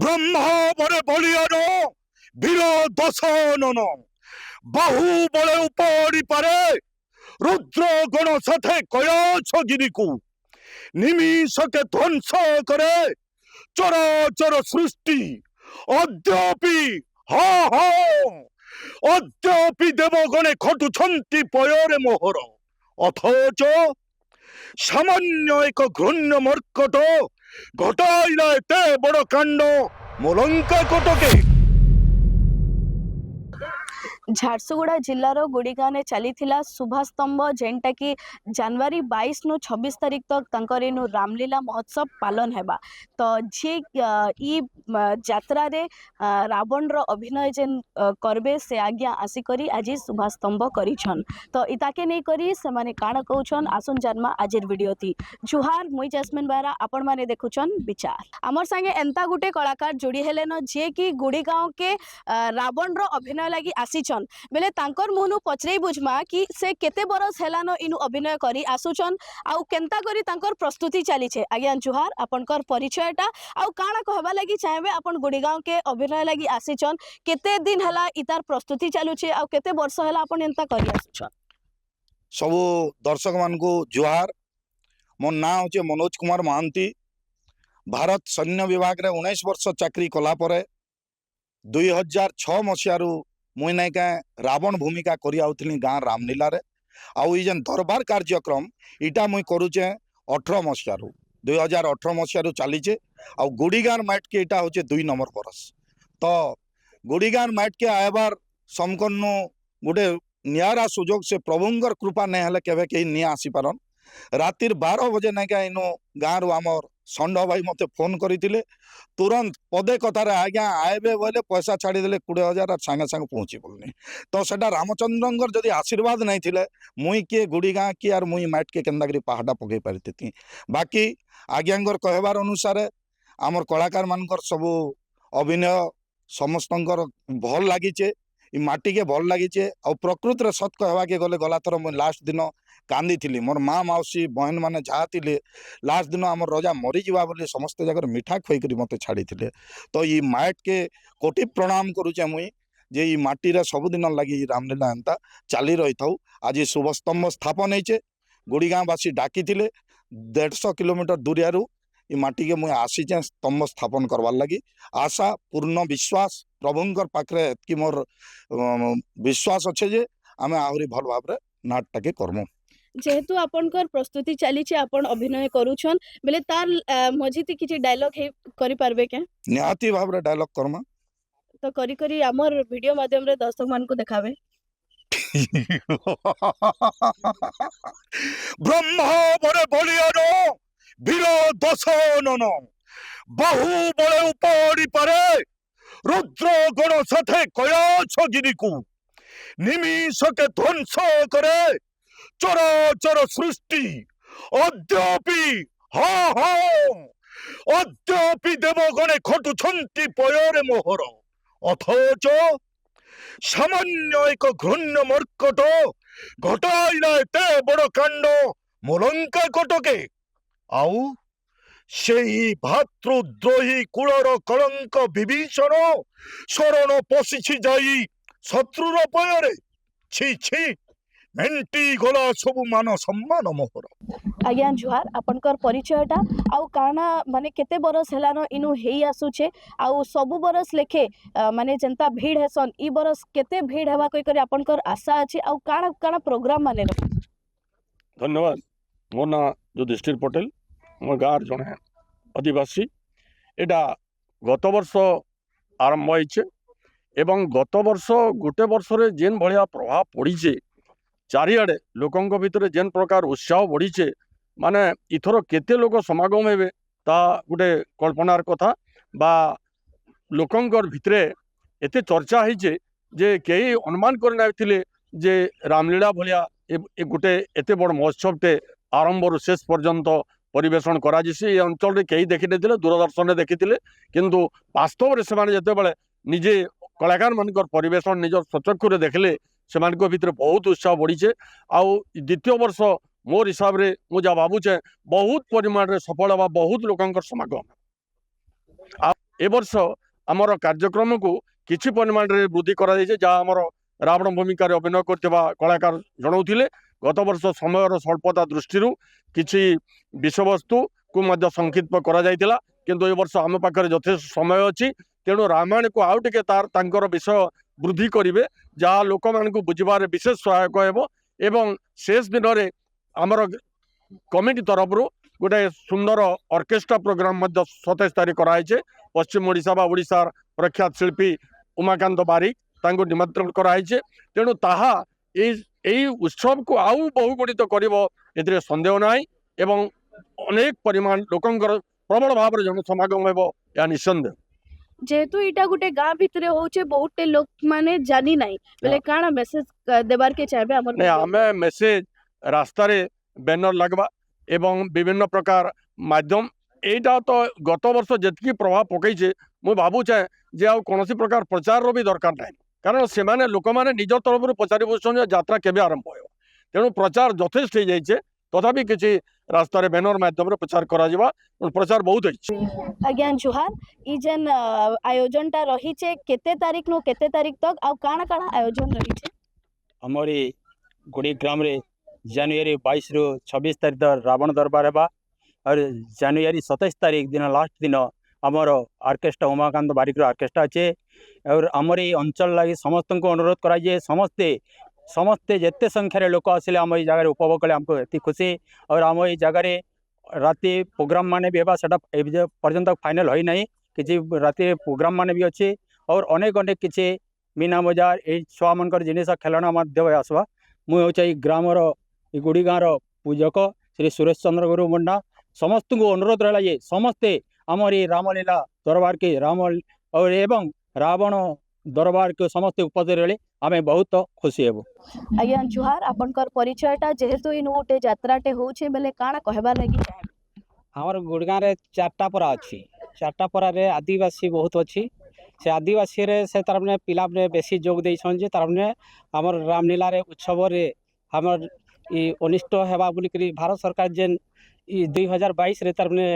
ব্রহ্মা বরে বলিয়ান বীর দশানন বাহু বলে উপরি পারে রুদ্র গণ সাথে কয়াছ গিরিকু নিমিষকে ধ্বংস করে চরাচর সৃষ্টি অদ্যাপি হা হা অদ্যাপি দেবগণে খটুছন্তি পয়রে মোহর অথচ সামান্য এক ঘূর্ণ মর্কট ঘটাইলা এতে বড় কাণ্ড মোলঙ্কা কটকে। ଝାରସୁଗୁଡ଼ା ଜିଲ୍ଲାର ଗୁଡ଼ିଗାଁରେ ଚାଲିଥିଲା ଶୁଭାସ୍ତମ୍ଭ ଯେନ୍ଟା କି ଜାନୁଆରୀ 22 नु 26 ତାରିଖ ତକ ତାଙ୍କର ଇନୁ ରାମଲୀଳା ମହୋତ୍ସବ ପାଲନ ହେବା। ତ ଯିଏ ଇ ଯାତ୍ରାରେ ରାବଣର ଅଭିନୟ ଯେନ୍ କରବେ ସେ ଆଜ୍ଞା ଆସିକରି ଆଜି ଶୁଭାସ୍ତମ୍ଭ କରିଛନ୍। ତ ଇତାକେ ନେଇକରି ସେମାନେ କାଣା କହୁଛନ୍ ଆସୁନ୍ ଜାନମା ଆଜିର ଭିଡ଼ିଓ ଥି। ଜୁହାର ମୁଇଁ ଜାସ୍ମିନ୍ ବେହେରା ଆପଣ ମାନେ ଦେଖୁଛନ୍ ବିଚାର। ଆମର ସାଙ୍ଗେ ଏନ୍ତା ଗୁଟେ କଳାକାର ଯୋଡ଼ି ହେଲେନ ଯିଏ କି ଗୁଡ଼ିଗାଁव के रावणर अभिनय लगी आसीछन बेले तांकर मुहनु पचरई बुझमा कि से केते बरस हेलानो इनु अभिनय करी आसुछन आउ केंता करी तांकर प्रस्तुति चली छे। आज्ञा जुहार आपनकर परिचयटा आउ काना कहबा लगी चाहेबे अपन गुड़ीगांव के अभिनय लगी आसीछन केते दिन हला इतार प्रस्तुति चालू छे आउ केते वर्ष हला अपन एंता करी आसुछन। सबु दर्शक मान को जुहार। मो ना होचे मनोज कुमार महांती। भारत सैन्य विभाग रे 19 वर्ष चाकरी कला परे 2006 मसीहारू मुई नाई क्या रावण भूमिका करी आउथली गाँ रामलीला रे आउ ई जेन दरबार कार्यक्रम इटा मुई करूचे 18 मसीहारू 2018 मसीहारू चलीचे आउ गुड़ीगान माइट के इटा होचे 2 नंबर बरस। तो गुड़ीगान माइट के आयबार समकन्नु गोटे नियारा सुजोग से प्रभुंगर कृपा नहीं हेले केबे केही नहीं आसी पारन। रातिर 12 बजे नाई क्या इनो गाँ रु आमर षंड भाई मते फोन करथिले तुरंत पदे कथार आज्ञा आएबे बोले पैसा छाड़ी देले 20,000 सांगे सांगे पहुँची बोलनी। तो सेटा रामचंद्रंकर जदि आशीर्वाद नहीं थिले मुई किए गुड़ी गाँ की आर मुई माइट के केन्दाकरी पहाड़ा पकई पारिथि। बाकी आज्ञांगर कहबार अनुसार आमर कलाकार मानकर सबू अभिनय समस्तंकर भल लागिचे ई माटी के भल लागिचे आ प्रकृत रे सत कहवा के गले गला थर मुई लास्ट दिन कांदी थिली मोर माँ माउसी बहन माने जहाँ थिले लास्ट दिन आम रजा मरी जीवा बोली समस्त जगह मिठा खुई करी मते छाड़ी थिले। तो ई माइट के कोटि प्रणाम करूचे मुई जे ई माटी रे सबुदिन लगी रामलीला एंता चाली रही थाउ। आज शुभस्तंभ स्थापन होइचे गुड़ीगाँवासी डाकी थिले 150 किलोमीटर दूरियारू ई माटी के मुई आसीचे स्तंभ स्थापन करवार लगी। आशा पूर्ण विश्वास प्रभुंकर पाखरे एतकी मोर विश्वास अच्छे जे आमे आहुरी भल भाव नाटटा के करमु। जेहेतु आपनकर प्रस्तुति चली छे आपण अभिनय करूछन बेले तार मझिति किछि डायलॉग हे करि पारबे के? निहाती भाव रे डायलॉग करमा तो करी करी हमर वीडियो माध्यम रे दर्शक मान को देखाबे। ब्रह्मा बरे बलियान वीर दशनन बाहु बले उपरी पारे रुद्र गण साथे कयाछ गिरिकु निमिषके ध्वंस करे चराचर सृष्टि अद्यापि हा हा अद्यापि देवगणे खटुछन्ति पयरे मोहर अथच सामान्य एक घृण्य मर्कट घटाइला एते बड़ कांड मोलंका कटके आउ सेही भातृद्रोही कुलर कलंक विभीषण शरण पशिछि जाई शत्रुर पयरे छी छी मेंटी गला सब मान सम्मान मोहर। आज्ञा जुहार आपनकर परिचयटा आउ काना माने केते बरस हेलानो इनु हेई आसुछे आउ सबु बरस लेखे माने जनता भीड़ हेसन ई बरस केते भीड़ हेबा कहि करे आपनकर आशा अछि आउ काना काना प्रोग्राम माने। धन्यवाद। मो ना युधिष्ठिर पटेल मो गाँव जड़े आदिवासी एटा गत वर्ष आरंभ होइछे एवं गत वर्ष गोटे वर्ष रे जेन भलिया प्रभाव पड़ीचे चारिआडे लोकंक भितर जेन प्रकार उत्साह बढ़ीचे माने इथर केते लोक समागम हेबे ता गोटे कल्पनार कथा बा लोकंकर भितरे एते चर्चा होइचे जे कई अनुमान कर नाथिले जे रामलीला भलिया ए गोटे एते बड़ महोत्सवटे आरंभ शेष पर्यंत परिवेशन करा जिसी अंचल रे कई देखि देथिले दूरदर्शन रे देखिथिले किंतु वास्तव रे सेमाने जते बेले निजे कलाकार मानकर परिवेशन निज सचक्षु रे देखले सेमानक भितर बहुत उत्साह बढ़ीचे आउ द्वितीय वर्ष मोर हिसाब रे मु जा भावुचे बहुत परिमाण रे सफल हवा बहुत लोकंकर समागम ए वर्ष आमर कार्यक्रम को किछि परिमाण रे वृद्धि करा जायছে जा आमर रावण भूमिका रे अभिनय करथिबा कलाकार जणाउथिले गत वर्ष समयर स्वल्पता दृष्टि किछि विषयवस्तु को मध्य संक्षिप्त करा जायतिला किंतु ए वर्ष आम पाखरे यथेष्ट समय अछि तेणु रामायण को आउ टिके तार विषय वृद्धि करिवे जहाँ लोक मान को बुझबार विशेष सहायक हेबो एवं शेष दिन रे आमर कमिटी तरफ गोटे सुंदर ऑर्केस्ट्रा प्रोग्राम 27 तारीख कराइछे पश्चिम ओडिशा बा ओडिशार प्रख्यात शिल्पी उमाकांत बारिक तांको निमंत्रण कराइछे तेणु ताहा एई उत्सव को आउ बहुगुणित करिवो एथिरे संदेह नाही एवं अनेक परिमाण लोकंकर प्रबल भाव रे जन समागम हेबो या निसंदेह जेहेतु इटा गुटे गाँ भितर होचे बहुते लोक माने जानी नाही बेले काना मेसेज देबार के चाहबे हमर नहीं आमे मेसेज रास्ता रे बैनर लगवा एवं विभिन्न प्रकार माध्यम एटा तो गत वर्ष जेतकी प्रभाव पकईचे मु भावुचे जे आ कोनोसी प्रकार प्रचार रो भी दरकार नाही कारण से माने लोक माने निज तरफ पचारि बुझछन यात्रा केबे आरंभ होयो तेणु प्रचार यथेष्ट हो जाइए तथापि किसी रास्ता रे बैनर माध्यम प्रचार करा जिबा प्रचार बहुत होइछे आज्ञा जुहार ई जेन आयोजन टा रहीचे केते तारीख नु केते तारीख तक आ काना काना आयोजन रहीचे हमारी गुड़ी ग्राम रे जनवरी 22 रु 26 तारीख तक रावण दरबार हेबा और जनवरी 27 तारीख दिन लास्ट दिन आमर ऑर्केस्ट्रा उमाकांत बारिक ऑर्केस्ट्रा अच्छे और आमर ये अंचल लगी समस्त को अनुरोध कराइए समस्ते समस्ते जिते संख्यार लोक आसिले आम जगह उपभोग कले आमको एति खुशी और आम ये जगह राति प्रोग्राम माने भी सेटा पर्यंत फाइनल होई नहीं किसी राति प्रोग्राम माने भी अच्छे और अनेक अनेक किसी मीना बजार ये छुआ मनकर जिनिस खेलना माध्यम आसवा मुझे ग्रामर गुड़ी गाँव पूजक श्री सुरेश चंद्र गुरु मुंडा समस्त को अनुरोध रहा ये समस्ते आमर ये रामलीला दरबार के राम और एवं रावण दरबार के समस्ते उपस्थित रहे आमे बहुत खुशी हेबो आज्ञा जुहार आपनकर परिचयटा जेहेतु इन गोटे यात्राटे होचे बेले काना कहबा लगी चाहे हमर गुड़गाँव रे 4टा परा अच्छी 4टा परा रे आदिवासी बहुत अच्छी से आदिवासी रे से तार माने पिला रे बेसी जोग देछन जे तार माने हमर रामलीला रे उत्सव रे हमर ई अनिष्ट हेबा बोली करी भारत सरकार जेन ई 2022 रे तार माने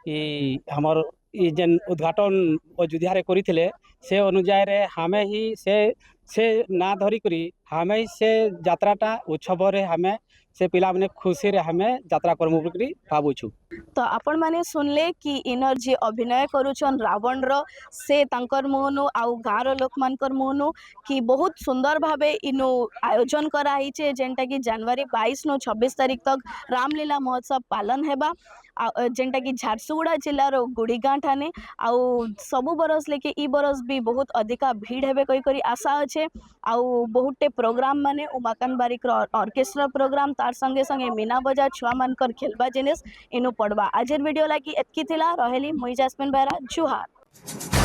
ई हमर ई जेन उद्घाटन अयोध्या रे करिथिले से अनुसार रे हमें ही से ना धरी करी हमें से यात्राटा उत्सव रे हमें से पिला माने खुशी रे हमें यात्रा करमु बोली भाबुछु तो आपण माने सुनले कि इनर जे अभिनय करूछन रावण रो से तांकर मुहनु आउ गाँव लोक मानकर मुहनु कि बहुत सुंदर भावे इनु आयोजन करा हिचे जेंटा कि जनवरी 22 नु 26 तारीख तक रामलीला महोत्सव पालन हेबा जेंटा कि झारसुगुड़ा जिल्लार गुड़ीगाँ ठाने आउ सबु बरस लेके ई बरस भी बहुत अधिका भीड़ हेबे कई करी आशा अच्छे आउ बहुते प्रोग्राम माने उमाकांत बारिक ऑर्केस्ट्रा प्रोग्राम तार संगे संगे मीना बजार छुआ मानकर खेलबा जिनिस इनु पड़वा आजर वीडियो लागी एतकी थिला रहेली मुई जास्मिन बेहरा जुहार।